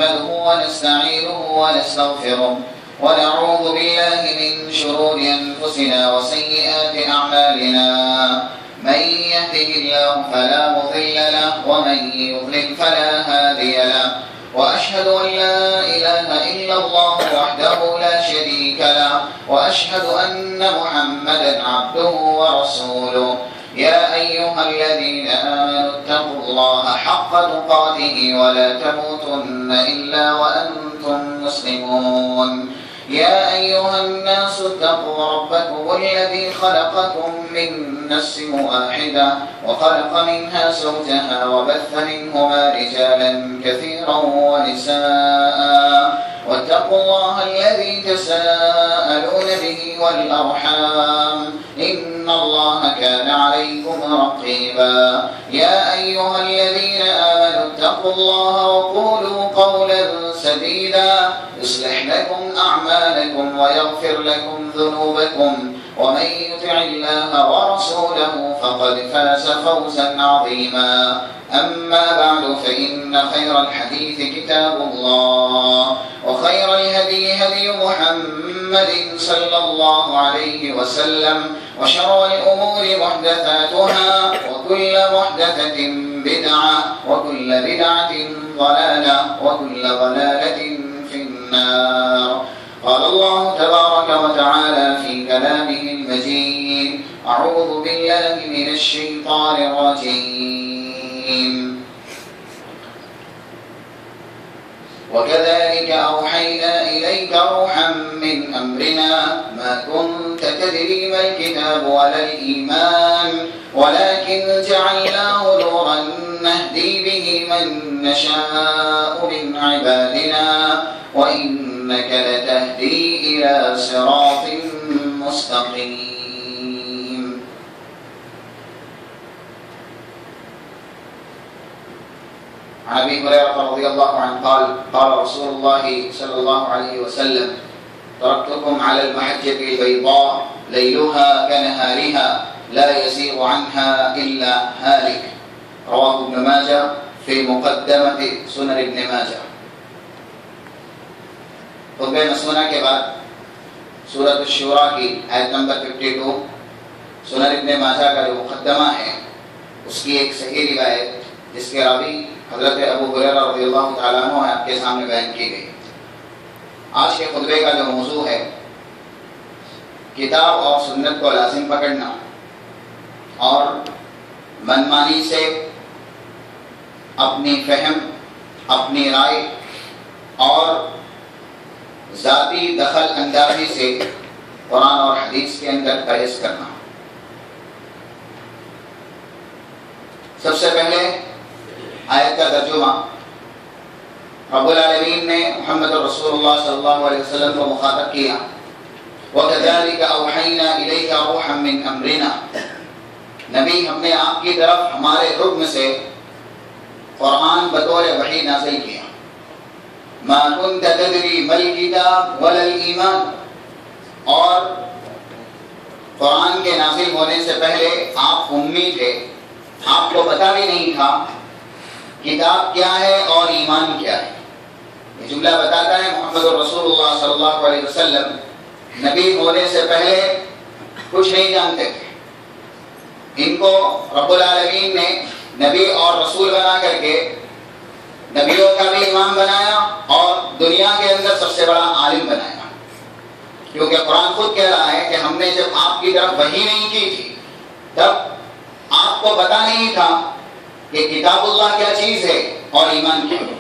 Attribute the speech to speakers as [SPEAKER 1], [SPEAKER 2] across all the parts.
[SPEAKER 1] نحمده ونستعينه ونستغفره ونعوذ بالله من شرور أنفسنا وسيئات أعمالنا من يهده الله فلا مضل له ومن يضلل فلا هادي له وأشهد أن لا إله إلا الله وحده لا شريك له وأشهد أن محمدا عبده ورسوله يا أيها الذين آمنوا اتقوا الله حق تقاته ولا تموتن إلا وأنتم مسلمون يا أيها الناس اتقوا ربكم الذي خلقكم من نفس واحدة وخلق منها زوجها وبث منهما رجالا كثيرا ونساء واتقوا الله الذي تساءلون به والأرحام إن الله كان عليكم رقيبا يا أيها الذين آمنوا اتقوا الله وقولوا قولا سديدا يصلح لكم أعمالكم ويغفر لكم ذنوبكم ومن يطع الله ورسوله فقد فاز فوزا عظيما أما بعد فإن خير الحديث كتاب الله وخير الهدي هدي محمد صلى الله عليه وسلم وشر الأمور محدثاتها وكل محدثة بدعة وكل بدعة ضلالة وكل ضلالة في النار قال الله تبارك وتعالى في كلامه المجيد أعوذ بالله من الشيطان الرجيم وكذلك أوحينا إليك روحا من أمرنا ما كنت تدري ما الكتاب ولا الإيمان ولكن جعلناه نورا نهدي به من نشاء من عبادنا وإنك لتهدي إلى صراط مستقيم. عن أبي هريرة رضي الله عنه قال قال رسول الله صلى الله عليه وسلم تركتكم على المحجة البيضاء ليلها كنهارها لا يزيغ عنها إلا هالك رواه ابن ماجه في مقدمة سنن ابن ماجه. خطبہ مسنونہ کے بعد سورۃ الشورى کی آیت نمبر 52 سنن ابن ماجہ کا جو مقدمہ ہے اس کی ایک صحیح روایت جس کے راوی حضرت ابو ہریرہ رضی اللہ تعالیٰ عنہ آپ کے سامنے بیان کی گئی. آج کے خطبے کا جو موضوع ہے کتاب اور سنت کو لازم پکڑنا اور منمانی سے اپنی فہم اپنی رائے اور ذاتی دخل اندازی سے قرآن اور حدیث کے اندر پرہیز کرنا. سب سے پہلے آیت کا ترجمہ. رب العالمین نے محمد رسول اللہ صلی اللہ علیہ وسلم کو مخاطب کیا وَكَذَلِكَ أَوْحَيْنَا إِلَيْكَ رُوحًا مِّنْ أَمْرِنَا. نبی ہم نے آپ کی طرف ہمارے حکم سے قرآن بطور وحی نازل کیا. مَا كُنْتَ تَدْرِي مَا الْكِتَابُ وَلَا الْإِيمَانُ. اور قرآن کے نازل ہونے سے پہلے آپ امی تھے, آپ کو پتہ بھی نہیں تھا کتاب کیا ہے اور ایمان کیا ہے. یہ جملہ بتاتا ہے محمد رسول اللہ صلی اللہ علیہ وسلم نبی ہونے سے پہلے کچھ نہیں جانتے تھے. ان کو رب العالمین نے نبی اور رسول بنا کر کے نبیوں کا بھی امام بنایا اور دنیا کے اندر سب سے بڑا عالم بنایا. کیونکہ قرآن خود کہہ رہا ہے کہ ہم نے جب آپ کی طرف وحی نہیں کی تھی تب آپ کو پتہ نہیں تھا کہ کتاب اللہ کیا چیز ہے اور ایمان کیا ہے.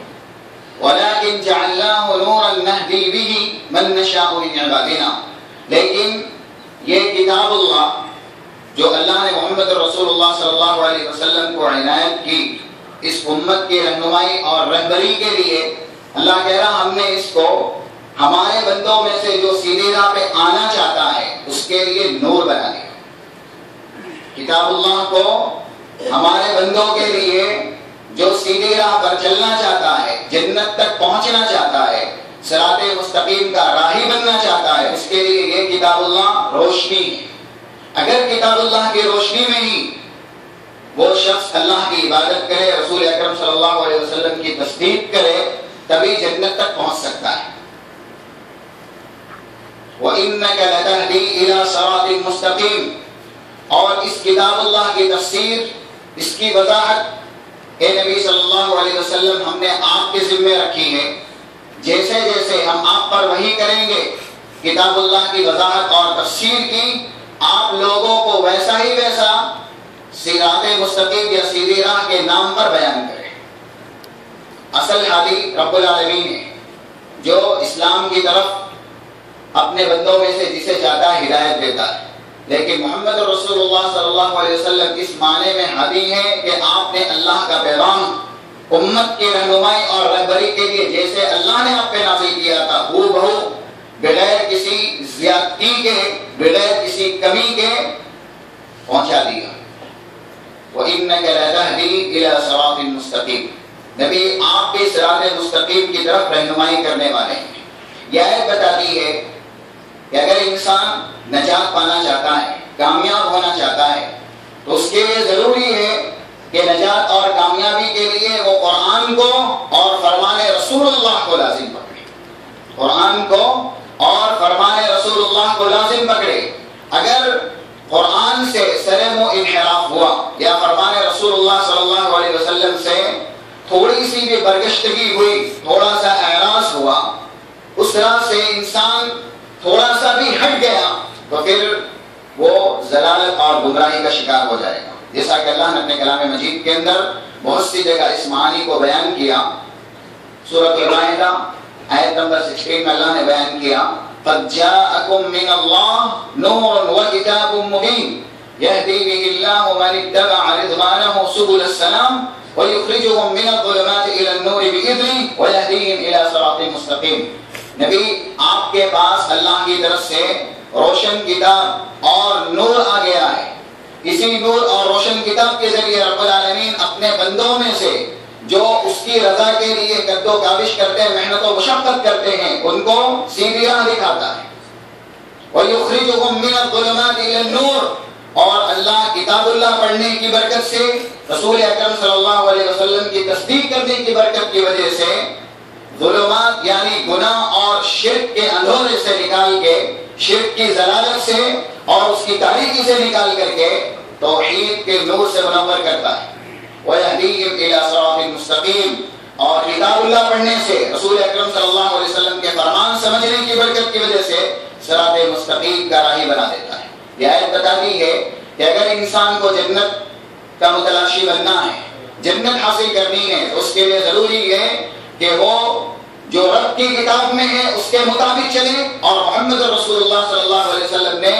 [SPEAKER 1] وَلَكِنْ جَعَلْنَاهُ نُورًا نَهْدِي بِهِ مَن نَّشَاءُ مِنْ عِبَادِنَا. لیکن یہ کتاب اللہ جو اللہ نے محمد رسول اللہ صلی اللہ علیہ وسلم کو عنایت کی اس امت کی رہنمائی اور رہبری کے لیے, اللہ کہہ رہا ہم نے اس کو ہمارے بندوں میں سے جو سیدھی راہ پہ آنا چاہتا ہے اس کے لیے نور بنا دیا. کتاب اللہ کو ہمارے بندوں کے لیے جو سیدھی راہ پر چلنا چاہتا ہے, جنت تک پہنچنا چاہتا ہے, صراط مستقیم کا راہی بننا چاہتا ہے, اس کے لیے یہ کتاب اللہ روشنی ہے. اگر کتاب اللہ کی روشنی میں ہی وہ شخص اللہ کی عبادت کرے, رسول اکرم صلی اللہ علیہ وسلم کی تصدیق کرے, تبھی تبھی جنت تک پہنچ سکتا ہے۔ وَإِنَّكَ لَتَهْدِي إِلَى صِرَاطٍ مُسْتَقِيمٍ، اور اس کتاب اللہ کی تفسیر، اس کی وضاحت اے نبی صلی اللہ علیہ وسلم ہم نے آپ کے ذمہ رکھی ہے۔ جیسے جیسے ہم آپ پر وحی کریں گے کتاب اللہ کی وضاحت اور تفسیر کی، آپ لوگوں کو ویسا ہی ویسا صراط مستقیم یا سیدھی راہ کے نام پر بیان کریں۔ اصل ہادی رب العالمین ہے، جو اسلام کی طرف اپنے بندوں میں سے جسے چاہتا ہے ہدایت دیتا ہے، لیکن محمد رسول اللہ صلی اللہ علیہ وسلم اس معنی میں ہادی ہے کہ آپ نے اللہ کا پیغام امت کی رہنمائی اور رہبری کے لیے جیسے اللہ نے آپ پہ نازل کیا تھا وہ بہو بغیر کسی زیادتی کے، بغیر کسی کمی کے پہنچا دیا۔ وَإِنَّكَ لَتَهْدِي إِلَى صِرَاطٍ مُسْتَقِيمٍ، نبی آپ بھی صراط مستقیم کی طرف رہنمائی کرنے والے ہیں۔ یہ آیت بتاتی ہے کہ اگر انسان نجات پانا چاہتا ہے، کامیاب ہونا چاہتا ہے، تو اس کے لیے ضروری ہے کہ نجات اور کامیابی کے لیے وہ قرآن کو اور فرمان رسول اللہ کو لازم پکڑے، قرآن کو اور فرمان رسول اللہ کو لازم پکڑے۔ اگر قرآن سے سر منہ انحراف ہوا یا فرمان رسول اللہ صلی اللہ علیہ وسلم سے تھوڑی سی بھی برگشتگی ہوئی، تھوڑا سا اعراض ہوا، اس طرح سے انسان تھوڑا سا بھی ہٹ گیا، تو پھر وہ ضلالت اور گمراہی کا شکار ہو جائے گا۔ جیسا کہ اللہ نے اپنے کلام مجید کے اندر بہت سی جگہ اس معنی کو بیان کیا۔ سورۃ المائدہ آیت نمبر 16 میں اللہ نے بیان کیا قَدْ جَاءَكُم مِّنَ اللَّهِ نُورٌ وَكِتَابٌ مُّبِينٌ يَهْدِي بِهِ اللَّهُ مَنِ اتَّبَعَ رِضْوَانَهُ سُبُلَ السَّلَامِ وَيُخْرِجُهُم مِّنَ الظُّلُمَاتِ إِلَى النُّورِ بِإِذْنِهِ وَيَهْدِيهِمْ إِلَى صِرَاطٍ مُّسْتَقِيمٍ۔ نبی آپ کے پاس اللہ کی طرف سے روشن کتاب اور نور آ گیا ہے۔ اسی نور اور روشن کتاب کے ذریعے رب العالمین اپنے بندوں میں سے جو اس کی رضا کے لیے قد و کاوش کرتے ہیں، محنت و مشقت کرتے ہیں، ان کو سیدھی راہ دکھاتا ہے۔ وَيُخْرِجُهُم مِّنَ الظُّلُمَاتِ إِلَى النُّورِ، اور اللہ کتاب اللہ پڑھنے کی برکت سے، رسول اکرم صلی اللہ علیہ وسلم کی تصدیق کرنے کی برکت کی وجہ سے ظلمات یعنی گناہ اور شرک کے اندھورے سے نکال کے، شرک کی ضلالت سے اور اس کی تاریکی سے نکال کر کے توحید کے نور سے منور کرتا ہے۔ وَيَهْدِيهِمْ إِلَى صِرَاطٍ مُّسْتَقِيمٍ، اور کتاب اللہ پڑھنے سے، رسول اکرم صلی اللہ علیہ وسلم کے فرمان سمجھنے کی برکت کی وجہ سے صراط مستقیم کا راہی بنا دیتا ہے۔ یہ آیت بتاتی ہے کہ اگر انسان کو جنت کا متلاشی بننا ہے، جنت حاصل کرنی ہے، تو اس کے لیے ضروری ہے کہ وہ جو رب کی کتاب میں ہے اس کے مطابق چلے، اور محمد رسول اللہ صلی اللہ علیہ وسلم نے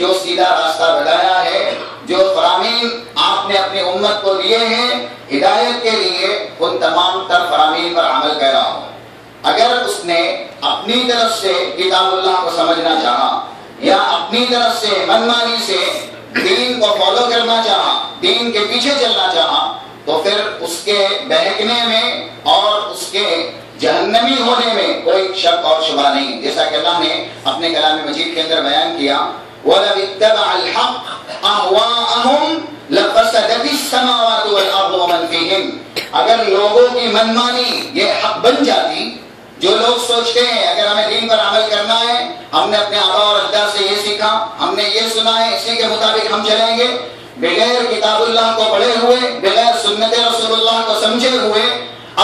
[SPEAKER 1] جو سیدھا راستہ بتایا ہے، جو فرامین آپ نے اپنی امت کو دیے ہیں ہدایت کے لیے، ان تمام تر فرامین پر عمل کر رہا ہو۔ اگر اس نے اپنی طرف سے کتاب اللہ کو سمجھنا چاہا یا اپنی طرف سے منمانی سے دین کو فالو کرنا چاہا، دین کے پیچھے چلنا چاہا، تو پھر اس کے بہکنے میں اور اس کے جہنمی ہونے میں کوئی شک اور شبہ نہیں، جیسا کہ اللہ نے اپنے کلام مجید کے اندر بیان کیا وَلَوِ اتَّبَعَ الْحَقَّ أَهْوَاءَهُمْ لَفَسَدَتِ السَّمَاوَاتُ وَالْأَرْضُ وَمَنْ فِيهِنْ، اگر لوگوں کی منمانی یہ حق بن جاتی، جو لوگ سوچتے ہیں اگر ہمیں دین پر عمل کرنا ہے، ہم نے اپنے آبا اور اجداد سے یہ سیکھا، ہم نے یہ سنا ہے، اسی کے مطابق ہم چلیں گے، بغیر کتاب اللہ کو پڑھے ہوئے، بغیر سنت رسول اللہ کو سمجھے ہوئے،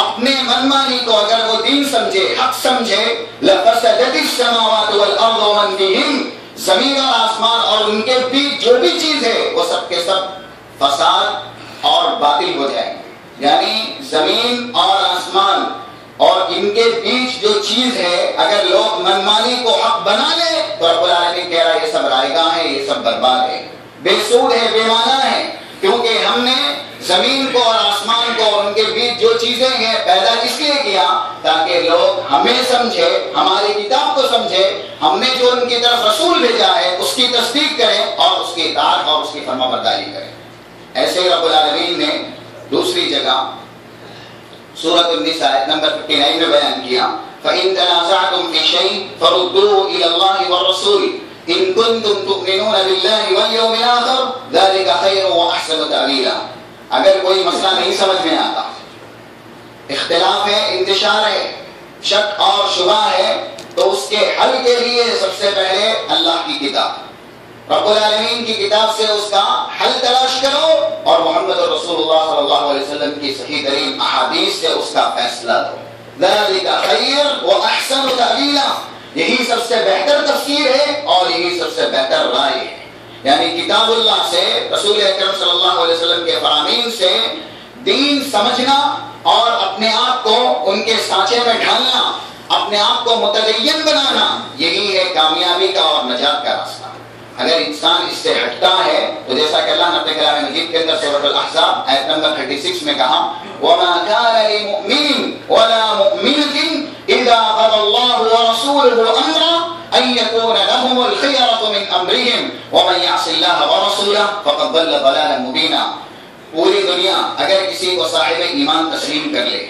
[SPEAKER 1] اپنے منمانی کو اگر وہ دین سمجھے، حق سمجھے، لَفَسَدَتِ السَّمَاوَاتُ وَالْأَرْضُ وَمَنْ فِيهِنْ، زمین اور آسمان اور ان کے بیچ جو بھی چیز ہے وہ سب کے سب فساد اور باطل ہو جائیں گے۔ یعنی زمین اور آسمان اور ان کے بیچ جو چیز ہے، اگر لوگ منمانی کو حق بنا لے تو رب العالمین کہہ رہا ہے یہ سب رائیگاں ہے، یہ سب برباد ہے، بے سود ہے، بے معنی ہے، کیونکہ ہم نے زمین کو اور آسمان کو اور ان کے بیچ جو چیزیں ہیں پیدا اس لیے کیا تاکہ لوگ ہمیں سمجھے، ہماری کتاب کو سمجھے، ہم نے جو ان کی طرف رسول بھیجا ہے اس کی تصدیق کریں اور اس کی اطاعت اور اس کی فرما برداری کریں۔ ایسے رب العالمین نے دوسری جگہ سورۃ النساء آیت نمبر 59 میں بیان کیا فَإِن تَنَازَعْتُمْ فِي شَيْءٍ فَرُدُّوهُ إِلَى اللَّهِ وَالرَّسُولِ إِن كُنتُمْ تُؤْمِنُونَ بِاللَّهِ وَالْيَوْمِ الْآخِرِ ذَلِكَ خَيْرٌ وَأَحْسَنُ تَأْوِيلًا۔ اگر کوئی مسئلہ نہیں سمجھ میں آتا، اختلاف ہے، انتشار ہے، شک اور شبہ ہے تو اس کے حل کے لیے سب سے پہلے اللہ کی کتاب، رب العالمین کی کتاب سے اس کا حل تلاش کرو اور محمد رسول اللہ صلی اللہ علیہ وسلم کی صحیح ترین احادیث سے اس کا فیصلہ دو۔ ذالک خیر واحسن تأویلا، یہی سب سے بہتر تفسیر ہے اور یہی سب سے بہتر رائے ہے۔ یعنی کتاب اللہ سے، رسول اکرم صلی اللہ علیہ وسلم کے فرامین سے دین سمجھنا اور اپنے آپ کو ان کے سانچے میں ڈھالنا، اپنے آپ کو متدین بنانا، یہی ہے کامیابی کا اور نجات کا راستہ۔ اگر انسان اس سے ہٹتا ہے تو جیسا کہ اللہ نے اپنے کلام مجید کے اندر سورۃ الاحزاب آیت نمبر 36 میں کہا وَمَا كَانَ لِمُؤْمِنٍ وَلَا مُؤْمِنَةٍ إِذَا قَضَى اللَّهُ وَرَسُولُهُ أَمْرًا أَن يَكُونَ لَهُمُ الْخِيَرَةُ مِنْ أَمْرِهِمْ وَمَن يَعْصِ اللَّهَ وَرَسُولَهُ فَقَدْ ضَلَّ ضَلَالًا مُبِينًا۔ پوری دنیا اگر کسی کو صاحب ایمان تسلیم کر لے،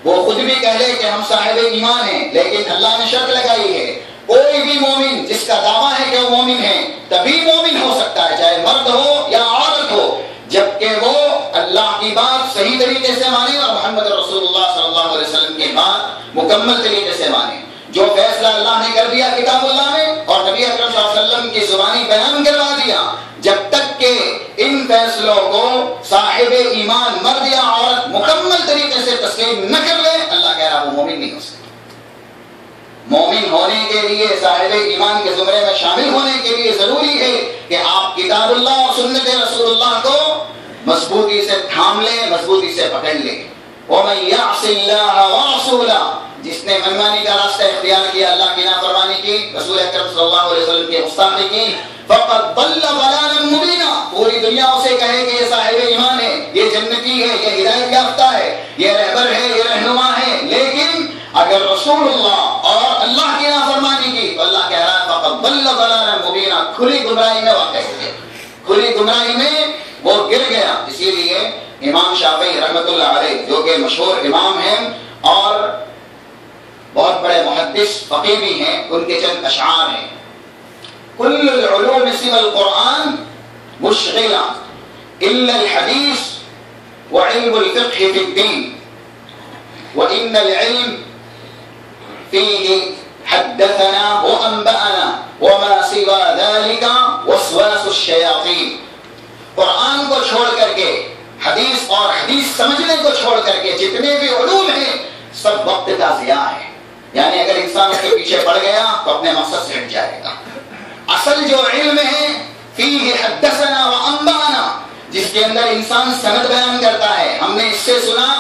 [SPEAKER 1] وہ خود بھی کہہ لے کہ ہم صاحب ایمان ہیں، لیکن اللہ نے شرط لگائی ہے کوئی بھی مومن جس کا دعویٰ ہے کہ وہ مومن ہے تبھی مومن ہو سکتا ہے، چاہے مرد ہو یا عورت ہو، جبکہ وہ اللہ کی بات صحیح طریقے سے مانے اور محمد رسول اللہ صلی اللہ علیہ وسلم کی بات مکمل طریقے سے مانے۔ جو فیصلہ اللہ نے کر دیا کتاب اللہ میں اور نبی اکرم صلی اللہ علیہ وسلم کی زبانی بیان کروا دیا، جب تک کہ ان فیصلوں کو صاحب ایمان مرد یا عورت مکمل طریقے سے تسلیم نہ کر لے، اللہ کہہ رہا وہ مومن نہیں ہو سکتا۔ مومن ہونے کے لیے، صاحب ایمان کے زمرے میں شامل ہونے کے لیے ضروری ہے کہ آپ کتاب اللہ اور سنت رسول اللہ کو مضبوطی سے تھام لیں، مضبوطی سے پکڑ لیں۔ وَمَن يَعْصِ اللَّهَ وَرَسُولَهُ، جس نے منمانی کا راستہ اختیار کیا، اللہ کی نافرمانی کی، رسول اکرم صلی اللہ علیہ وسلم کی گستاخی کی، فَقَدْ ضَلَّ ضَلَالًا مُبِينًا، پوری دنیا اسے کہے کہ یہ صاحب ایمان ہے، یہ جنتی ہے، یہ ہدایت یافتہ ہے، یہ رہبر ہے، یہ رہنما ہے، لیکن اگر رسول اللہ اور اللہ کی نافرمانی کی تو اللہ کہہ رہا ہے فَقَدْ ضَلَّ ضَلَالًا مُبِينًا، کھلی گمراہی میں واقع ہے، کھلی گمراہی میں وہ گر گیا۔ اسی لیے امام شافعی رحمۃ اللہ علیہ جو کہ مشہور امام ہیں اور بہت بڑے محدث فقیہ بھی ہیں، ان کے چند اشعار ہیں کل العلوم سوى القرآن مشغلہ الا الحدیث وعلم الفقہ فی الدین وإن العلم فيه حدثنا وأنبأنا وما سوى ذلك وسواس الشياطين۔ قرآن کو چھوڑ کر کے، حدیث اور حدیث سمجھنے کو چھوڑ کر کے جتنے بھی علوم ہیں سب وقت کا ضیاع ہے۔ یعنی اگر انسان اس کے پیچھے پڑ گیا تو اپنے مقصد سے ہٹ جائے گا۔ اصل جو علم ہے فيه حدثنا وأنبأنا، جس کے اندر انسان سند بیان کرتا ہے، ہم نے اس سے سنا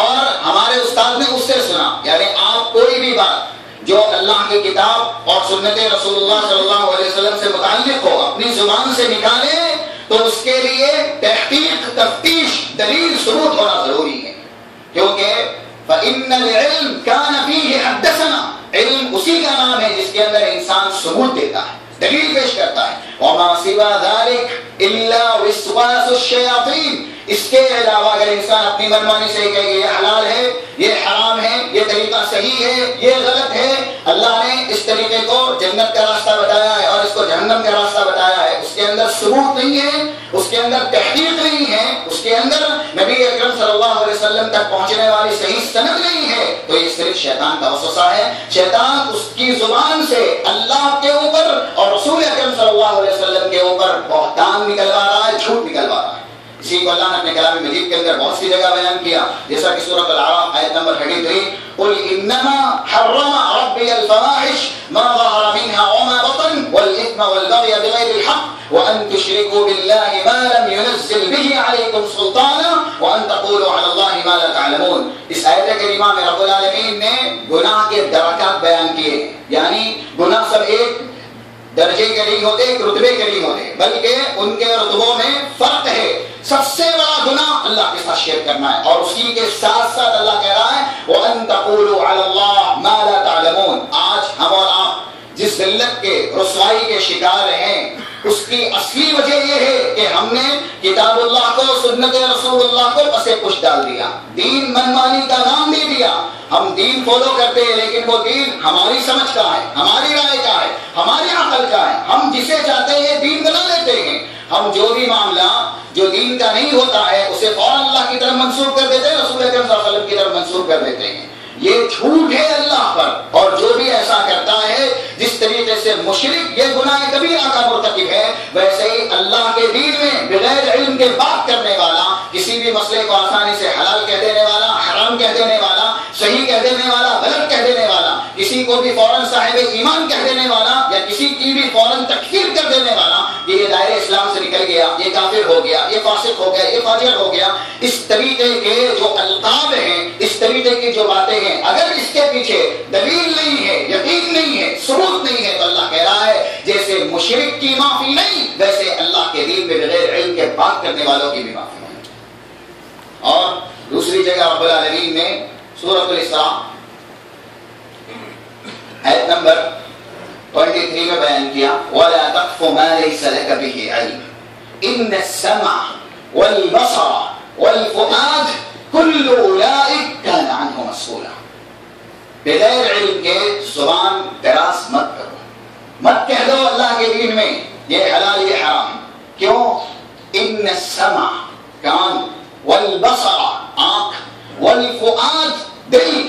[SPEAKER 1] اور ہمارے استاد نے اس سے سنا، یعنی آپ کوئی بھی بات جو اللہ کی کتاب اور سنت رسول اللہ صلی اللہ علیہ وسلم سے متعلق ہو اپنی زبان سے نکالے تو اس کے لیے تحقیق، تفتیش، دلیل، ثبوت ہونا ضروری ہے، کیونکہ فَإِنَّ الْعِلْمَ كَانَ فِيهِ حَدَّثَنَا، علم اسی کا نام ہے جس کے اندر انسان ثبوت دیتا ہے، دلیل پیش کرتا ہے۔ وَمَا سِوَى ذَلِكَ إِلَّا وِسْوَاسُ الشَّيَاطِينِ، اس کے علاوہ اگر انسان اپنی منمانی سے کہے کہ یہ حلال ہے، یہ حرام ہے، یہ طریقہ صحیح ہے، یہ غلط ہے، اللہ نے اس طریقے کو جنت کا راستہ بتایا ہے اور اس کو جہنم کا راستہ بتایا ہے، اس کے اندر ثبوت نہیں ہے، اس کے اندر تحقیق نہیں ہے، اس کے اندر نبی اکرم صلی اللہ علیہ وسلم تک پہنچنے والی صحیح سند نہیں ہے، تو یہ صرف شیطان کا وسوسہ ہے۔ شیطان اس کی زبان سے اللہ کے اوپر اور رسول اکرم صلی اللہ علیہ وسلم کے اوپر بہتان نکلوا رہا ہے، جھوٹ نکلوا رہا ہے۔ اسی کو اللہ نے اپنے کلام مجید کے اندر بہت سی جگہ بیان کیا، جیسا کہ سورۃ الاعراف آیت نمبر 33 قل انما حرم ربی الفواحش ما ظهر منها وما بطن والاثم والبغي بغير الحق وان تشركوا بالله ما لم ينزل به عليكم سلطانا وان تقولوا على الله ما لا تعلمون۔ اس آیت کریمہ میں رب العالمین نے گناہ کے درجات بیان کیے، یعنی گناہ سب ایک درجے کے نہیں ہوتے، ایک رتبے کے نہیں ہوتے، بلکہ ان کے رتبوں میں فرق ہے۔ سب سے بڑا گناہ اللہ کے ساتھ شرک کرنا ہے، اور اسی کے ساتھ ساتھ اللہ کہہ رہا ہے وَأَن تَقُولُوا عَلَى اللَّهِ مَا لَا تَعْلَمُونَ۔ آج ہم اور آپ جس ذلت کے، رسوائی کے شکار ہیں، اس کی اصلی وجہ یہ ہے کہ ہم نے کتاب اللہ کو، سنت رسول اللہ کو پسے پش ڈال دیا، دین منمانی کا نام دے دیا۔ ہم دین فالو کرتے ہیں لیکن وہ دین ہماری سمجھ کا ہے، ہماری رائے کا ہے، ہماری عقل کا ہے، ہم جسے چاہتے ہیں دین بنا لیتے ہیں۔ ہم جو بھی معاملہ جو دین کا نہیں ہوتا ہے اسے فوراً اللہ کی طرف منسوب کر دیتے ہیں، رسول اکرم صلی اللہ علیہ وسلم کی طرف منسوب کر دیتے ہیں۔ یہ جھوٹ ہے اللہ موقف ہے، ویسے ہی اللہ کے دین میں بغیر علم کے بات کرنے والا، کسی بھی مسئلے کو آسانی سے حلال کہہ دینے والا، حرام کہہ دینے والا، صحیح کہہ دینے والا، غلط کہہ دینے والا، کسی کو بھی فوراً صاحب ایمان کہہ دینے والا یا کسی کی بھی فوراً تکفیر کر دینے والا، یہ دائرے اسلام سے نکل گیا، یہ کافر ہو گیا، یہ فاسق ہو گیا، یہ فاجر ہو گیا، اس طریقے کے جو القاب ہیں، اس طریقے کی جو باتیں ہیں، اگر اس کے پیچھے دلیل نہیں ہے، یقین نہیں ہے، ثبوت نہیں ہے، تو اللہ کہہ رہا ہے جیسے مشرک کی معافی نہیں، ویسے اللہ کے دین میں بغیر علم کے بات کرنے والوں کی بھی معافی نہیں۔ اور دوسری جگہ رب العالمین نے سورۃ الاسراء آیت نمبر 23 میں بیان کیا، وَلَا تَقْفُ مَا لَيْسَ لَكَ بِهِ عِلْمٌ إِنَّ السَّمْعَ وَالْبَصَرَ وَالْفُؤَادَ كُلُّ أُولَٰئِكَ كَانَ عَنْهُ مَسْئُولًا۔ بغیر علم کے زبان دراز مت کرو، مت کہہ دو اللہ کے دین میں یہ حلال یہ حرام، کیوں؟ ان السمع کان، والبصر آنکھ، والفؤاد دل،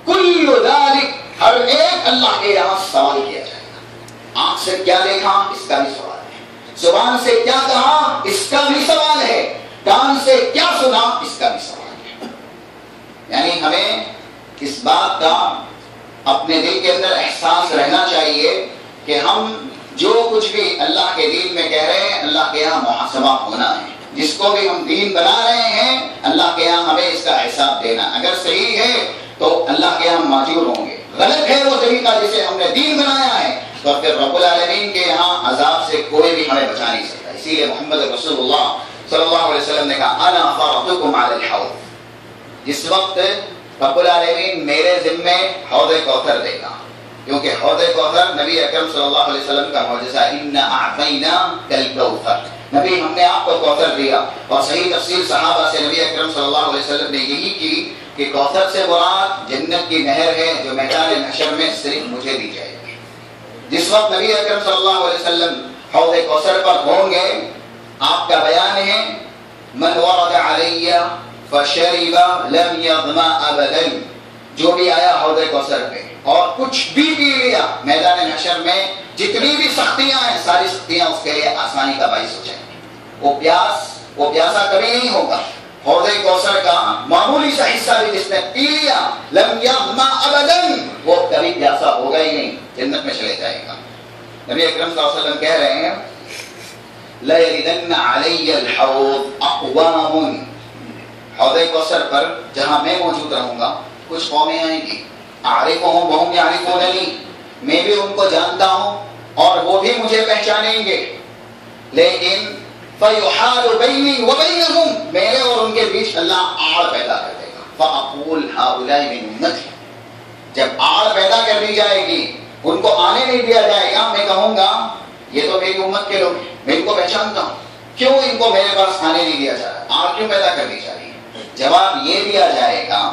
[SPEAKER 1] کل ذلک ہر ایک اللہ کے یہاں سوال کیا جائے گا۔ آنکھ سے کیا دیکھا اس کا بھی سوال ہے، زبان سے کیا کہا اس کا بھی سوال ہے، کان سے کیا سنا اس کا بھی سوال ہے۔ یعنی ہمیں اس بات کا اپنے دل کے اندر احساس رہنا چاہیے کہ ہم جو کچھ بھی اللہ کے دین میں کہہ رہے ہیں اللہ کے یہاں محاسبہ ہونا ہے، جس کو بھی ہم دین بنا رہے ہیں اللہ کے یہاں ہمیں اس کا حساب دینا، اگر صحیح ہے تو اللہ کے یہاں معجور ہوں گے، غلط ہے وہ طریقہ جسے ہم نے دین بنایا ہے تو پھر رب العالمین کے یہاں عذاب سے کوئی بھی ہمیں بچا نہیں سکتا۔ اسی لیے محمد رسول اللہ صلی اللہ علیہ وسلم نے کہا انا فرطکم علی الحوض، جس وقت رب العالمین میرے ذمے حوض کوثر دے گا، کیونکہ حوض کوثر نبی اکرم صلی اللہ علیہ وسلم کا معجزہ، انا اعطیناک الکوثر، نبی ہم نے آپ کو کوثر دیا۔ اور صحیح تفسیر صحابہ سے نبی اکرم صلی اللہ علیہ وسلم نے یہی کی کہ کوثر سے مراد جنت کی نہر ہے جو میدان محشر میں صرف مجھے دی جائے گی۔ جس وقت نبی اکرم صلی اللہ علیہ وسلم حوض کوثر پر ہوں گے، آپ کا بیان ہے من ورد علی فشرب لم یظمأ ابدا، جو بھی آیا حوض کوثر پہ اور کچھ بھی پی لیا، میدان محشر میں جتنی بھی سختیاں ہیں ساری سختیاں اس کے لیے آسانی کا باعث ہو جائیں گی، وہ پیاسا کبھی نہیں ہوگا۔ حوض کوثر کا معمولی سا حصہ بھی جس نے پی لیا لم یظمأ ابدا، وہ کبھی پیاسا ہوگا ہی نہیں، جنت میں چلے جائے گا۔ نبی اکرم صلی اللہ علیہ وسلم کہہ رہے ہیں لَيَرِدَنَّ عَلَيَّ الْحَوْض أَقْوَامٌ، حوض کوثر پر جہاں میں موجود رہوں گا کچھ قومیں آئیں گی، اعرفهم وهم يعرفوننی، میں بھی ان کو جانتا ہوں اور وہ بھی مجھے پہچانیں گے، لیکن فَيُحَالُ بَيْنِي وَبَيْنَهُمْ، میرے اور ان کے بیچ اللہ آڑ پیدا کر دے گا، فَأَقُولُ هَؤُلَاءِ مِنْ أُمَّتِي، جب آڑ پیدا کر دی جائے گی ان کو آنے نہیں دیا جائے گا، میں کہوں گا یہ تو میری امت کے لوگ ہیں، میں ان کو پہچانتا ہوں، کیوں ان کو میرے پاس آنے نہیں دیا جا رہا، آڑ کیوں پیدا کر دی جا رہی ہے؟ جواب یہ دیا جائے گا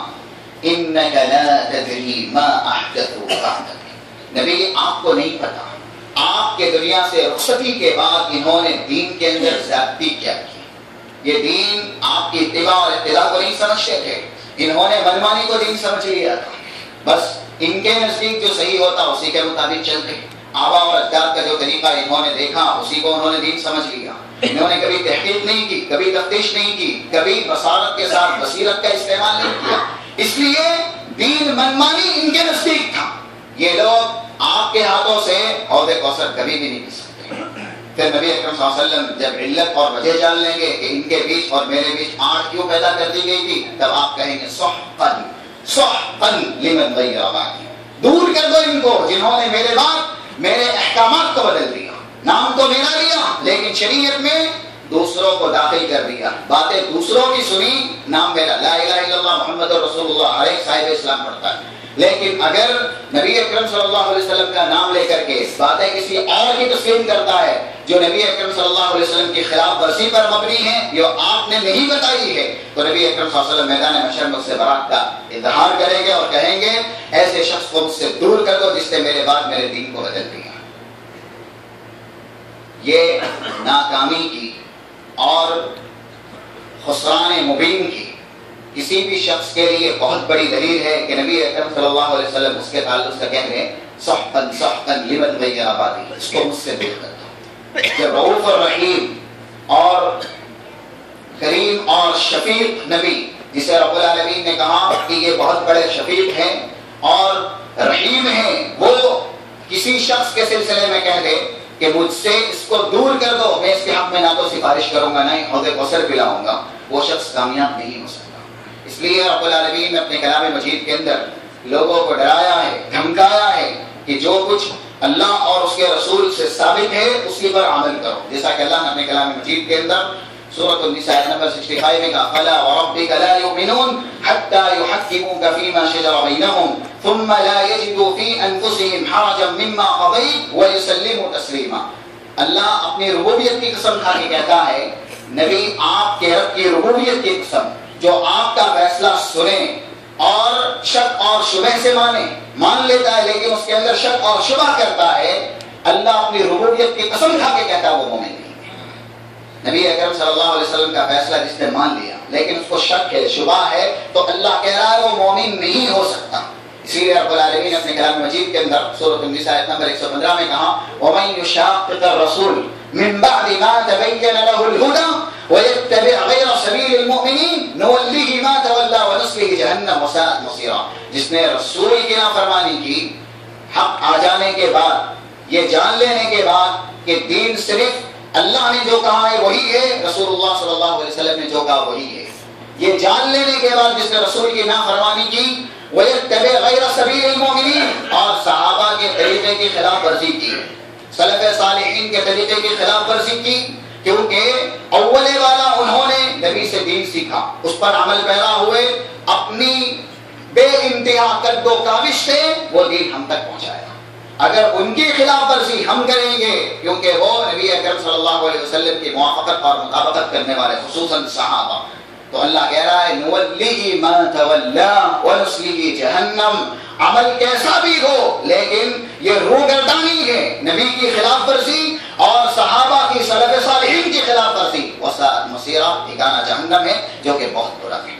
[SPEAKER 1] انک لا تدری ما احدثوا بعدک، نبی آپ کو نہیں پتا آپ کے دنیا سے رخصتی کے بعد انہوں نے دین کے اندر زیادتی کیا کی۔ یہ دین آپ کی اتباع اور اقتداء کو نہیں سمجھتے تھے، انہوں نے منمانی کو دین سمجھ لیا تھا، بس ان کے نزدیک جو صحیح ہوتا اسی کے مطابق چلتے، آبا اور اجداد کا جو طریقہ انہوں نے دیکھا اسی کو انہوں نے دین سمجھ لیا، انہوں نے کبھی تحقیق نہیں کی، کبھی تفتیش نہیں کی، کبھی بصارت کے ساتھ بصیرت کا استعمال نہیں کیا، اس لیے دین منمانی ان کے نزدیک تھا۔ یہ لوگ آپ کے ہاتھوں سے حوض کوثر کبھی بھی نہیں پی سکتے۔ پھر نبی اکرم صلی اللہ علیہ وسلم جب علت اور وجہ جان لیں گے کہ ان کے بیچ اور میرے بیچ آڑ کیوں پیدا کر دی گئی تھی، تب آپ کہیں گے سحقاً سحقاً لمن غیر بعدی، دور کر دو ان کو جنہوں نے میرے بعد میرے احکامات کو بدل دیا، نام تو میرا لیا لیکن شریعت میں دوسروں کو داخل کر دیا، باتیں دوسروں کی سنی، نام میرا، لا الہ الا اللہ محمد رسول اللہ، ہر ایک صاحب اسلام پڑھتا ہے، لیکن اگر نبی اکرم صلی اللہ علیہ وسلم کا نام لے کر کے باتیں کسی اور کی تسلیم کرتا ہے جو نبی اکرم صلی اللہ علیہ وسلم کی خلاف ورزی پر مبنی ہے، جو آپ نے نہیں بتائی ہے، تو نبی اکرم صلی اللہ علیہ وسلم میدان محشر میں اس سے برات کا اظہار کریں گے اور کہیں گے ایسے شخص کو مجھ سے دور کر دو جس نے میرے بعد میرے دین کو بدل دیا۔ یہ ناکامی کی اور خسران مبین کی کسی بھی شخص کے لیے بہت بڑی دلیل ہے کہ نبی اکرم صلی اللہ علیہ وسلم اس کے تعلق سے کہہ رہے ہیں سحقاً سحقاً لمن غیر بعدی، اس کو مجھ سے دور کر دو۔ جب رؤوف الرحیم اور کریم اور شفیق نبی جسے رب العالمین نے کہا کہ یہ بہت بڑے شفیق ہیں اور رحیم ہیں، وہ کسی شخص کے سلسلے میں کہہ دے کہ مجھ سے اس کو دور کر دو، میں اس کے حق میں نہ تو سفارش کروں گا نہ ہی حوض کوثر پلاؤں گا، وہ شخص کامیاب نہیں ہو سکتا۔ اس لیے رب العالمین نے اپنے کلام مجید کے اندر لوگوں کو ڈرایا ہے، دھمکایا ہے کہ جو کچھ اللہ اور اس کے رسول سے ثابت ہے اسی پر عمل کرو، جیسا کہ اللہ نے اپنے کلام مجید کے اندر سورۃ النساء نمبر 65 میں کہا فَلَا وَرَبِّكَ لَا يُؤْمِنُونَ حَتَّى يُحَكِّمُوكَ فِي مَا شَجَرَ بَيْنَهُمْ ثُمَّ لَا يَجِدُوا فِي أَنفُسِهِمْ حَرَجًا مِّمَّا قَضَيْتَ وَيُسَلِّمُوا تَسْلِيمًا۔ اللہ اپنی ربوبیت کی قسم کھا کے کہتا ہے نبی آپ کے رب کی ربوبیت کی قسم جو آپ کا فیصلہ سنے اور شک اور شبہ سے مان لیتا ہے لیکن اس کے اندر شک اور شبہ کرتا ہے، اللہ اپنی ربوبیت کی قسم کھا کے کہتا ہے وہ مومن نہیں ہے۔ نبی اکرم صلی اللہ علیہ وسلم کا فیصلہ جس نے مان لیا لیکن اس کو شک ہے، شبہ ہے، تو اللہ کہہ رہا ہے وہ مومن نہیں ہو سکتا۔ اسی لیے رب العالمین نے اپنے کلام مجید کے اندر سورۃ النساء نمبر 115 میں کہا وَمَن يُشَاقِقِ الرَّسُولَ مِن بَعْدِ مَا تَبَيَّنَ لَهُ الْهُدَى وَيَتَّبِعْ غَيْرَ سَبِيلِ الْمُؤْمِنِينَ نُوَلِّهِ مَا تَوَلَّى وَنُصْلِهِ جَهَنَّمَ وَسَاءَتْ مَصِيرًا۔ جس نے رسول کی نافرمانی کی، حق آ جانے کے بعد، یہ جان لینے کے بعد کہ دین صرف اللہ نے جو کہا ہے وہی ہے، رسول اللہ صلی اللہ علیہ وسلم نے جو کہا وہی ہے، یہ جان لینے کے بعد جس نے رسول کی نافرمانی کی وَيَتَّبِعْ غَيْرَ سَبِيلِ الْمُؤْمِنِينَ اور صحابہ کے طریقے کی خلاف ورزی کی، سلف صالحین کے طریقے کی خلاف ورزی کی، کیونکہ اولے والا انہوں نے نبی سے دین سیکھا، اس پر عمل پیرا ہوئے، اپنی بے انتہا قد و کاوش سے وہ دین ہم تک پہنچایا۔ اگر ان کی خلاف ورزی ہم کریں گے کیونکہ وہ نبی اکرم صلی اللہ علیہ وسلم کی موافقت اور مطابقت کرنے والے خصوصاً صحابہ، تو اللہ کہہ رہا ہے نُوَلِّهِ مَا تَوَلَّى وَنُصْلِهِ جَهَنَّمَ، عمل کیسا بھی ہو لیکن یہ روگردانی ہے، نبی کی خلاف ورزی اور صحابہ کی سلف صالحین کی خلاف ورزی، وَسَاءَتْ مَصِيرًا، ٹھکانہ جہنم ہے جو کہ بہت برا ہے۔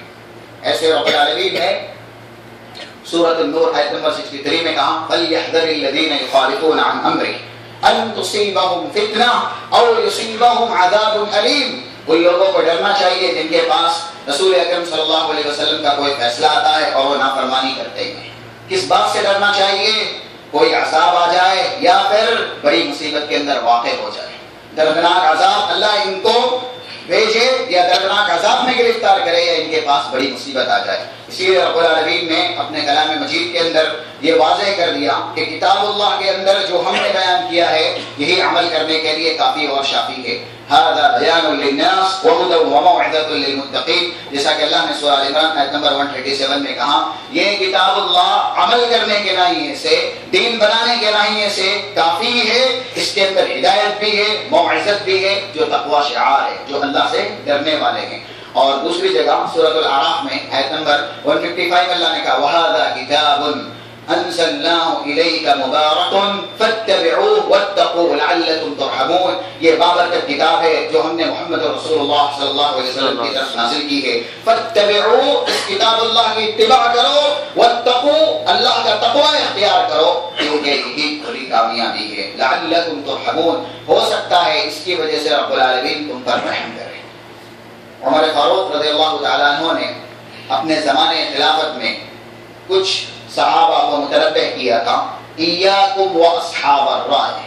[SPEAKER 1] ایسے رب العالمین نے سورۃ النور آیت نمبر 63 میں کہا فَلْيَحْذَرِ الَّذِينَ يُخَالِفُونَ عَنْ أَمْرِهِ أَن تُصِيبَهُمْ فِتْنَةٌ أَوْ يُصِيبَهُمْ عَذَابٌ أَلِيمٌ۔ ان لوگوں کو ڈرنا چاہیے جن کے پاس رسول اکرم صلی اللہ علیہ وسلم کا کوئی فیصلہ آتا ہے اور وہ نافرمانی کرتے ہیں۔ کس بات سے ڈرنا چاہیے؟ کوئی عذاب آ جائے یا پھر بڑی مصیبت کے اندر واقع ہو جائے، دردناک عذاب اللہ ان کو بھیجے یا دردناک عذاب میں گرفتار کرے یا ان کے پاس بڑی مصیبت آ جائے۔ اسی لیے رب العالمین نے اپنے کلام مجید کے اندر یہ واضح کر دیا کہ کتاب اللہ کے اندر جو ہم نے بیان کیا ہے یہی عمل کرنے کے لیے کافی اور شافی ہے۔ هذا بیان للناس وهدى وموعظة للمتقین، جیسا کہ اللہ نے سورہ ال عمران آیت نمبر 137 میں کہا یہ کتاب اللہ عمل کرنے کے ناحیے سے، دین بنانے کے ناحیے سے کافی ہے، اس کے اندر ہدایت بھی ہے، موعظت بھی ہے، جو تقوی شعار ہے، جو اللہ سے ڈرنے والے ہیں۔ اور دوسری جگہ سورۃ الاعراف میں آیت نمبر 155 میں اللہ نے کہا وَهَذَا كِتَابٌ أَنزَلْنَاهُ إِلَيْكَ مُبَارَكٌ فَاتَّبِعُوهُ وَاتَّقُوهُ لَعَلَّكُمْ تُرْحَمُونَ، یہ بابرکت کتاب ہے جو ہم نے محمد رسول اللہ صلی اللہ علیہ وسلم کی طرف نازل کی ہے۔ فَاتَّبِعُوهُ، اس کتاب اللہ کی اتباع کرو، وَاتَّقُوهُ، اللہ کا تقوی اختیار کرو، کیونکہ یہی کھلی کامیابی ہے۔ لَعَلَّكُمْ تُرْحَمُونَ، ہو سکتا ہے اس کی وجہ سے رب العالمین تم پر رحم کرے۔ عمر فاروق رضی اللہ تعالیٰ عنہ نے اپنے زمانے خلافت میں کچھ صحابہ کو متنبہ کیا تھا ایاکم واصحاب الرائے،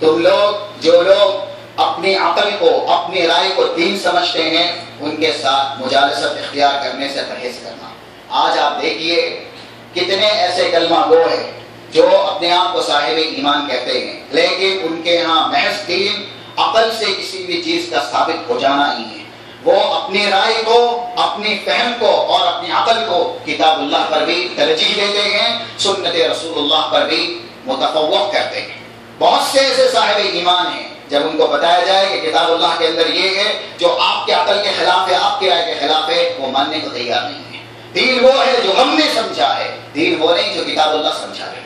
[SPEAKER 1] تم لوگ جو لوگ اپنی عقل کو، اپنی رائے کو دین سمجھتے ہیں ان کے ساتھ مجالست اختیار کرنے سے پرہیز کرنا۔ آج آپ دیکھیے کتنے ایسے کلمہ گو ہیں جو اپنے آپ کو صاحب ایمان کہتے ہیں لیکن ان کے ہاں محض دین عقل سے کسی بھی چیز کا ثابت ہو جانا ہی ہے، وہ اپنی رائے کو، اپنی فہم کو اور اپنی عقل کو کتاب اللہ پر بھی ترجیح دیتے ہیں، سنت رسول اللہ پر بھی متفوق کرتے ہیں۔ بہت سے ایسے صاحب ایمان ہیں جب ان کو بتایا جائے کہ کتاب اللہ کے اندر یہ ہے جو آپ کے عقل کے خلاف ہے، آپ کی رائے کے خلاف ہے، وہ ماننے کو تیار نہیں ہے۔ دین وہ ہے جو ہم نے سمجھا ہے، دین وہ نہیں جو کتاب اللہ سمجھا ہے،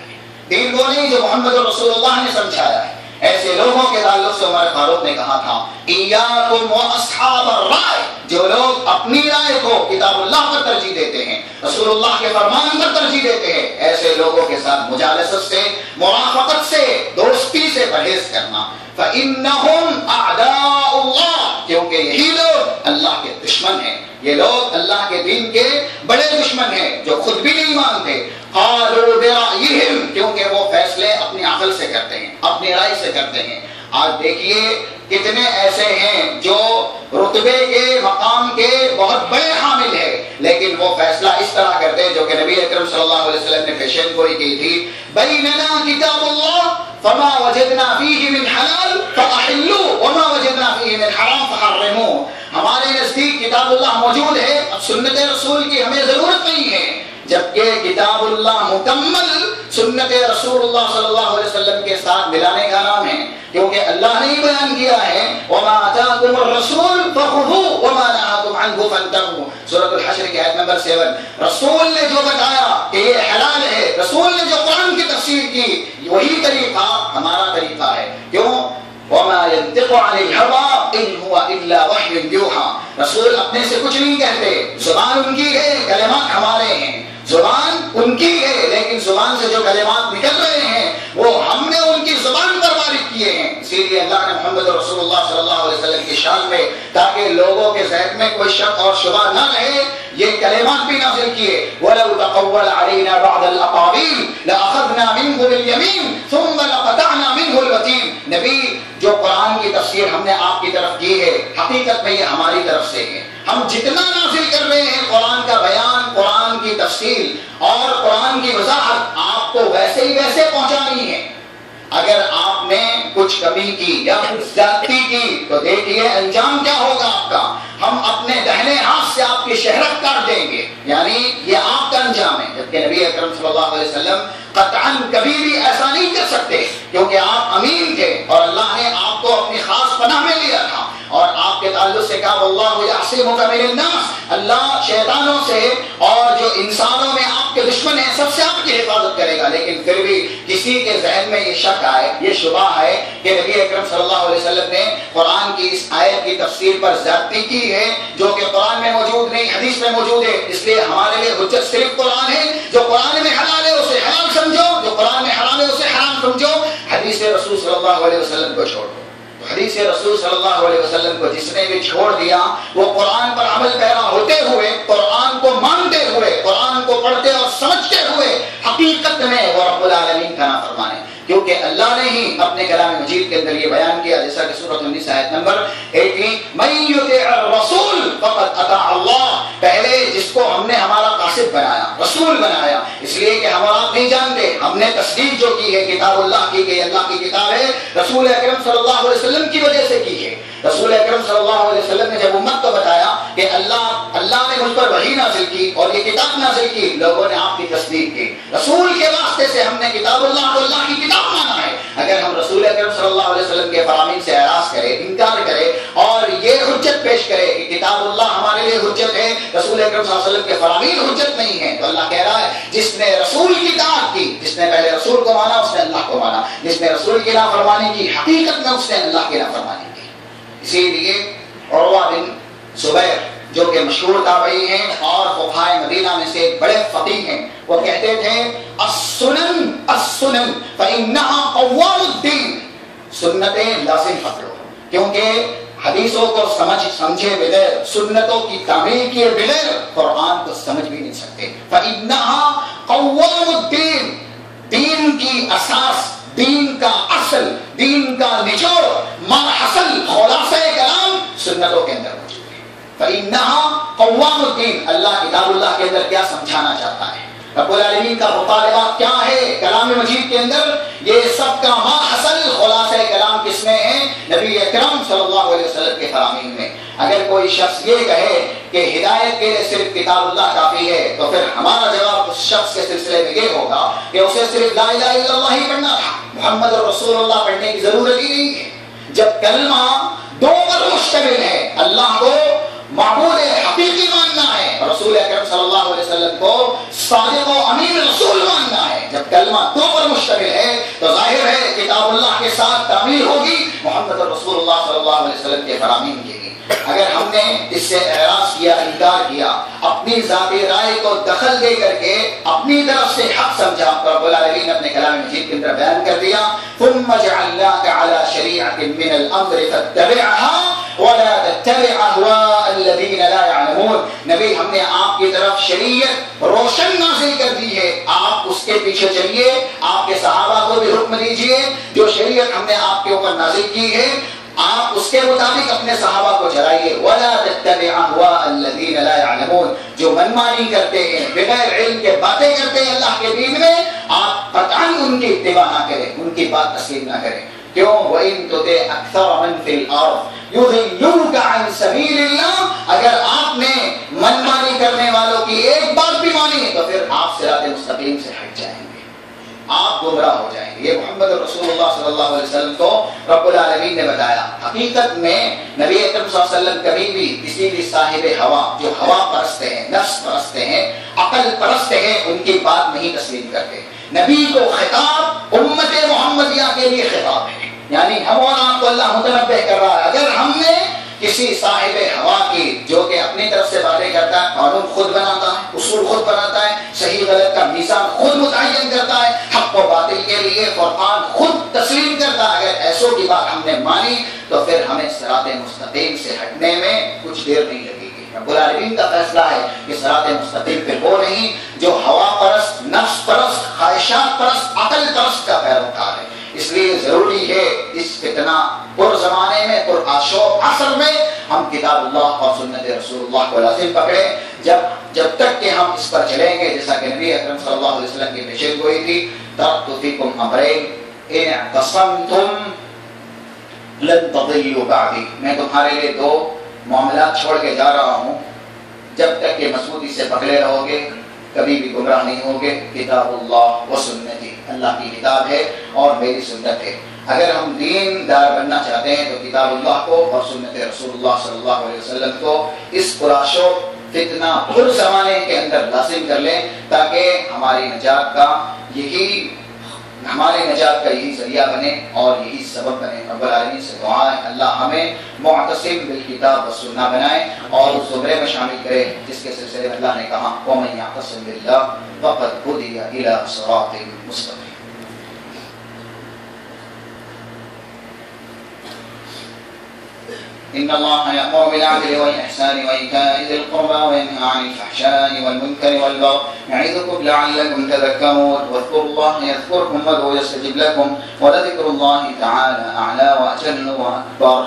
[SPEAKER 1] دین وہ نہیں جو محمد رسول اللہ نے سمجھایا ہے۔ ایسے لوگوں کے تعلق سے عمر فاروق نے کہا تھا ایاکم واصحاب الرائے، جو لوگ اپنی رائے کو کتاب اللہ پر ترجیح دیتے ہیں، رسول اللہ کے فرمان پر ترجیح دیتے ہیں، ایسے لوگوں کے ساتھ مجالست سے، مرافقت سے، دوستی سے پرہیز کرنا۔ فإنهم أعداء اللہ، کیونکہ یہی لوگ اللہ کے دشمن ہیں، یہ لوگ اللہ کے دین کے بڑے دشمن ہیں جو خود بھی نہیں مانتے۔ قالوا برأیہم، کیونکہ وہ فیصلے اپنی عقل سے کرتے ہیں، اپنی رائے سے کرتے ہیں۔ آج دیکھیے کتنے ایسے ہیں جو رتبے کے مقام کے بہت بڑے حامل ہیں، لیکن وہ فیصلہ اس طرح کرتے ہیں جو کہ نبی اکرم صلی اللہ علیہ وسلم نے پیشین گوئی کی تھی، بیننا کتاب اللہ فما وجدنا فیہ من حلال فاحلوا وما وجدنا فیہ من حرام فحرموا۔ ہمارے نزدیک کتاب اللہ موجود ہے، اب سنت رسول کی ہمیں ضرورت نہیں ہے، جبکہ کتاب اللہ مکمل سنت رسول اللہ صلی اللہ علیہ وسلم کے ساتھ ملانے کا نام ہے، کیونکہ اللہ نے بیان کیا ہے وَمَا آتَاكُمُ الرَّسُولُ فَخُذُوهُ وَمَا نَهَاكُمْ عَنْهُ فَانْتَهُوا، سورۃ الحشر کی آیت نمبر 7۔ رسول نے جو بتایا کہ یہ حلال ہے، رسول نے جو قرآن کی تفسیر کی، وہی طریقہ ہمارا طریقہ ہے۔ کیوں؟ وَمَا يَنطِقُ عَنِ الْهَوَىٰ إِنْ هُوَ إِلَّا وَحْيٌ يُوحَىٰ، رسول اپنے سے کچھ نہیں کہتے، زبان ان کی ہے، کلمات ہمارے ہیں، زبان ان کی ہے، لیکن زبان سے جو کلمات نکل رہے ہیں وہ ہم نے ان کی زبان پر وارد کیے ہیں۔ اسی لیے اللہ نے محمد رسول اللہ صلی اللہ علیہ وسلم کی شان میں، تاکہ لوگوں کے ذہن میں کوئی شک اور شبہ نہ رہے، یہ کلمات بھی نازل کیے، وَلَوْ تَقَوَّلَ عَلَيْنَا بَعْضَ الْأَقَاوِيلِ لَأَخَذْنَا مِنْهُ بِالْيَمِينِ ثُمَّ لَقَطَعْنَا مِنْهُ الْوَتِينَ۔ نبی جو قرآن کی تفسیر ہم نے آپ کی طرف کی ہے، حقیقت میں یہ ہماری طرف سے ہے۔ ہم جتنا نازل کر رہے ہیں قرآن کا بیان، قرآن کی تفصیل اور قرآن کی وضاحت، آپ کو ویسے ہی ویسے پہنچانی ہے۔ اگر آپ نے کچھ کمی کی یا کچھ زیادتی کی تو دیکھیے انجام کیا ہوگا آپ کا، ہم اپنے دہنے ہاتھ سے آپ کی شہرت کاٹ دیں گے، یعنی یہ آپ کا انجام ہے۔ جبکہ نبی اکرم صلی اللہ علیہ وسلم قطعاً کبھی بھی ایسا نہیں کر سکتے، کیونکہ آپ امین تھے اور اللہ نے آپ کو اپنی خاص پناہ میں لیا تھا، اور آپ کے تعلق سے کہا واللہ یعصمک من الناس، اللہ شیطانوں سے اور جو انسانوں میں آپ کے دشمن ہیں سب سے آپ کی حفاظت کرے گا۔ لیکن پھر بھی کسی کے ذہن میں یہ شک آئے، یہ شبہ ہے کہ نبی اکرم صلی اللہ علیہ وسلم نے قرآن کی اس آیت کی تفسیر پر زیادتی کی ہے جو کہ قرآن میں موجود نہیں، حدیث میں موجود ہے، اس لیے ہمارے لیے حجت صرف قرآن ہے۔ جو قرآن میں حلال ہے اسے حلال سمجھو، جو قرآن میں حرام ہے اسے حرام سمجھو، حدیث رسول صلی اللہ علیہ وسلم کو چھوڑ دو۔ حدیث رسول صلی اللہ علیہ وسلم کو جس نے بھی چھوڑ دیا وہ قرآن پر عمل پیرا ہوتے ہوئے، قرآن کو مانتے ہوئے، قرآن کو پڑھتے اور سمجھتے ہوئے حقیقت میں وہ رب العالمین کا نافرمان ہے، کیونکہ اللہ نے ہی اپنے کلام مجید کے اندر یہ بیان کیا، جیسا کہ سورۃ النساء آیت نمبر 18، من یطع الرسول فقد اطاع اللہ، پہلے جس کو ہم نے ہمارا قاصد بنایا، رسول بنایا، اس لیے کہ ہم اور آپ نہیں جانتے، ہم نے تصدیق جو کی ہے کتاب اللہ کی کہ اللہ کی کتاب ہے، رسول اکرم صلی اللہ علیہ وسلم کی وجہ سے کی ہے۔ رسول اکرم صلی اللہ علیہ وسلم نے جب امت کو بتایا کہ اللہ نے مجھ پر وحی نازل کی اور یہ کتاب نازل کی، لوگوں نے آپ کی تصدیق کی، رسول کے واسطے سے ہم نے کتاب اللہ کو اللہ کی کتاب مانا ہے۔ اگر ہم رسول اکرم صلی اللہ علیہ وسلم کے فرامین سے اعراض کرے، انکار کرے اور یہ حجت پیش کرے کہ کتاب اللہ ہمارے لیے حجت ہے، رسول اکرم صلی اللہ علیہ وسلم کے فرامین حجت نہیں ہے، تو اللہ کہہ رہا ہے جس نے رسول کی اطاعت کی، جس نے پہلے رسول کو مانا اس نے اللہ کو مانا، جس نے رسول کی نافرمانی کی حقیقت میں اس نے اللہ کی نافرمانی کی۔ اسی لیے عروہ بن زبیر جو کہ مشہور تابعی ہیں اور فقہائے مدینہ میں سے ایک بڑے فقیہ ہیں، وہ کہتے تھے السنن السنن فإنها قوام الدین، سنتیں لازم پکڑو، کیونکہ حدیثوں کو سمجھے بغیر، سنتوں کی تعمیل کیے بغیر قرآن کو سمجھ بھی نہیں سکتے۔ فإنها قوام الدین، دین کی اساس، دین کا اصل، دین کا نچوڑ، ما حصل، خلاصہ کلام سنتوں کے اندر موجود ہے۔ فإنها قوام الدین، اللہ کتاب اللہ کے اندر کیا سمجھانا چاہتا ہے، رب العالمین کا مطالبہ کیا ہے کلام مجید کے اندر، یہ سب کا ما حصل خلاصہ کلام کس میں ہے؟ نبی اکرم صلی اللہ علیہ وسلم کے فرامین میں۔ اگر کوئی شخص یہ کہے کہ ہدایت کے لیے صرف کتاب اللہ کافی ہے تو پھر ہمارا جواب اس شخص کے سلسلے میں یہ ہوگا کہ اسے صرف لا الہ الا اللہ ہی پڑھنا تھا، محمد رسول اللہ پڑھنے کی ضرورت ہی نہیں ہے۔ جب کلمہ دو پر مشتمل ہے، اللہ کو معبود حقیقی ماننا ہے، رسول اکرم صلی اللہ علیہ وسلم کو صادق و امین رسول ماننا ہے، جب کلمہ دو پر مشتمل ہے تو ظاہر ہے کتاب اللہ کے ساتھ تعمیل ہوگی محمد رسول اللہ صلی اللہ علیہ وسلم کے فرامین کی۔ اگر ہم نے اس سے اعراض کیا، انکار کیا، اپنی ذاتی رائے کو دخل دے کر کے اپنی طرف سے حق سمجھا، تو رب العالمین اپنے کلام مجید مجید کے اندر بیان کر دیا ثم جعلناك على شريعة من الامر فاتبعها ولا تتبع اهواء الذين لا يعلمون. نبی ہم نے آپ کی طرف شریعت روشن نازل کر دی ہے، آپ اس کے پیچھے چلیے، آپ کے صحابہ کو بھی حکم دیجئے جو شریعت ہم نے آپ کے اوپر نازل کی ہے آپ اس کے مطابق اپنے صحابہ کو چلائیے. ولا تتبع اهواء الذين لا يعلمون، جو منمانی کرتے ہیں، بغیر علم کے باتیں کرتے ہیں اللہ کے دین میں، آپ قطعاً ان کی اتباع نہ کریں، ان کی بات تسلیم نہ کریں. کیوں؟ وَإِن تُطِعْ أَكْثَرَ مَنْ فِي الْأَرْضِ يُضِلُّوكَ عَنْ سَبِيلِ اللَّهِ، اگر آپ نے منمانی کرنے والوں کی ایک بات بھی مانی تو پھر آپ صراط مستقیم سے ہٹ جائیں گے، آپ گمراہ ہو جائیں گے. یہ محمد رسول اللہ صلی اللہ علیہ وسلم کو رب العالمین نے بتایا. حقیقت میں نبی اکرم صلی اللہ علیہ وسلم کبھی بھی کسی بھی صاحب ہوا، جو ہوا پرست ہیں، نفس پرست ہیں، عقل پرست ہیں، ان کی بات نہیں تسلیم کرتے. نبی کو خطاب امت محمدیہ کے لیے خطاب ہے، یعنی ہم اور آپ کو اللہ متنبہ کر رہا ہے. اگر ہم نے کسی صاحب ہوا کی جو کہ اپنی طرف سے باتیں کرتا ہے، قانون خود بناتا ہے، اصول خود بناتا ہے، صحیح غلط کا میزان خود متعین کرتا ہے، حق و باطل کے لیے قرآن خود تسلیم کرتا ہے، اگر ایسوں کی بات ہم نے مانی تو پھر ہمیں صراط مستقیم سے ہٹنے میں کچھ دیر نہیں لگے گی. رب العالمین کا فیصلہ ہے کہ صراط مستقیم پہ وہ نہیں جو ہوا پرست، نفس پرست، خواہشات پرست، عقل پرست کا پیروکار ہے. اس لیے ضروری ہے اس فتنہ پر زمانے میں، پر آشوب عصر میں ہم کتاب اللہ اور سنت رسول اللہ کو لازم پکڑیں. جب تک کہ ہم اس پر چلیں گے، جیسا کہ نبی اکرم صلی اللہ علیہ وسلم کی پیشین گوئی تھی، ترکت فیکم امرین ان اعتصمتم لن تضلوا بعدی، میں تمہارے لیے دو معاملات چھوڑ کے جا رہا ہوں، جب تک کہ مضبوطی سے پکڑے رہو گے کبھی بھی گمراہ نہیں ہوگے. کتاب اللہ و سنتی، اللہ کی کتاب ہے اور میری سنت ہے. اگر ہم دین دار بننا چاہتے ہیں تو کتاب اللہ کو اور سنت رسول اللہ صلی اللہ علیہ وسلم کو اس قراشو فتنہ پر زمانے کے اندر لازم کر لیں، تاکہ ہماری نجات کا یہی ذریعہ بنے اور یہی سبب بنے. رب العالمین سے دعا ہے اللہ ہمیں معتصم بالکتاب و سنہ بنائے اور اس زمرے میں شامل کرے جس کے سلسلے میں اللہ نے کہا وَمَن يَعْتَصِم بِاللَّهِ فَقَدْ هُدِيَ إِلَىٰ صِرَاطٍ مُسْتَقِيمٍ. إن الله يأمر بالعدل والإحسان وإيتاء ذي القربى وينهى عن الفحشاء والمنكر والبغي يعظكم لعلكم تذكرون واذكروا الله يذكركم وادعوه يستجب لكم ولذكر الله تعالى أعلى وأجل وأكبر.